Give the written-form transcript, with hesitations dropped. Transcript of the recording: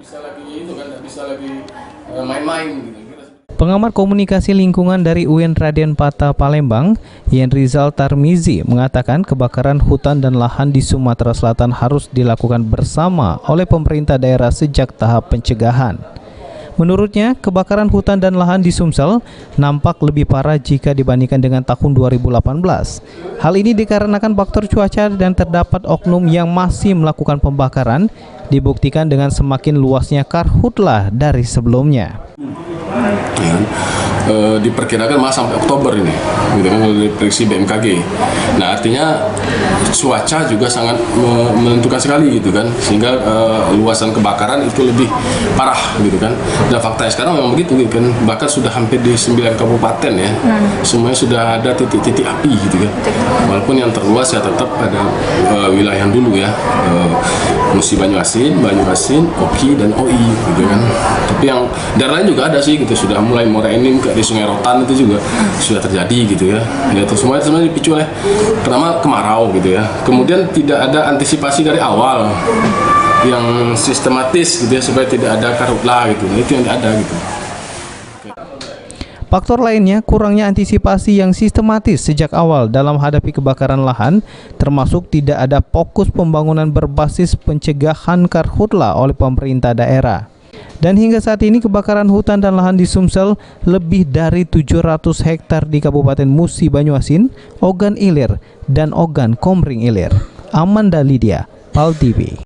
bisa lagi itu kan, nggak bisa lagi main-main gitu. Pengamat komunikasi lingkungan dari UIN Raden Patah Palembang, Yenrizal Tarmizi, mengatakan kebakaran hutan dan lahan di Sumatera Selatan harus dilakukan bersama oleh pemerintah daerah sejak tahap pencegahan. Menurutnya, kebakaran hutan dan lahan di Sumsel nampak lebih parah jika dibandingkan dengan tahun 2018. Hal ini dikarenakan faktor cuaca dan terdapat oknum yang masih melakukan pembakaran, dibuktikan dengan semakin luasnya karhutlah dari sebelumnya. Ya, diperkirakan malah sampai Oktober ini, gitu kan, dari prediksi BMKG. Nah, artinya cuaca juga sangat menentukan sekali, gitu kan, sehingga luasan kebakaran itu lebih parah, gitu kan. Dan faktanya sekarang memang begitu, gitu kan, bahkan sudah hampir di 9 kabupaten ya, semuanya sudah ada titik-titik api, gitu kan. Walaupun yang terluas ya tetap pada wilayah yang dulu ya, Musi Banyuasin, Oki dan OI, gitu kan. Tapi yang daerah lain juga ada sih, gitu, sudah mulai Muara Enim di Sungai Rotan itu juga sudah terjadi, gitu ya. Itu semua sebenarnya dipicu oleh pertama kemarau, gitu ya. Kemudian tidak ada antisipasi dari awal yang sistematis, gitu ya, supaya tidak ada karhutlah, gitu. Itu yang ada, gitu. Faktor lainnya, kurangnya antisipasi yang sistematis sejak awal dalam menghadapi kebakaran lahan, termasuk tidak ada fokus pembangunan berbasis pencegahan karhutlah oleh pemerintah daerah. Dan hingga saat ini kebakaran hutan dan lahan di Sumsel lebih dari 700 hektar di Kabupaten Musi Banyuasin, Ogan Ilir, dan Ogan Komering Ilir. Amanda Lydia, PAL TV.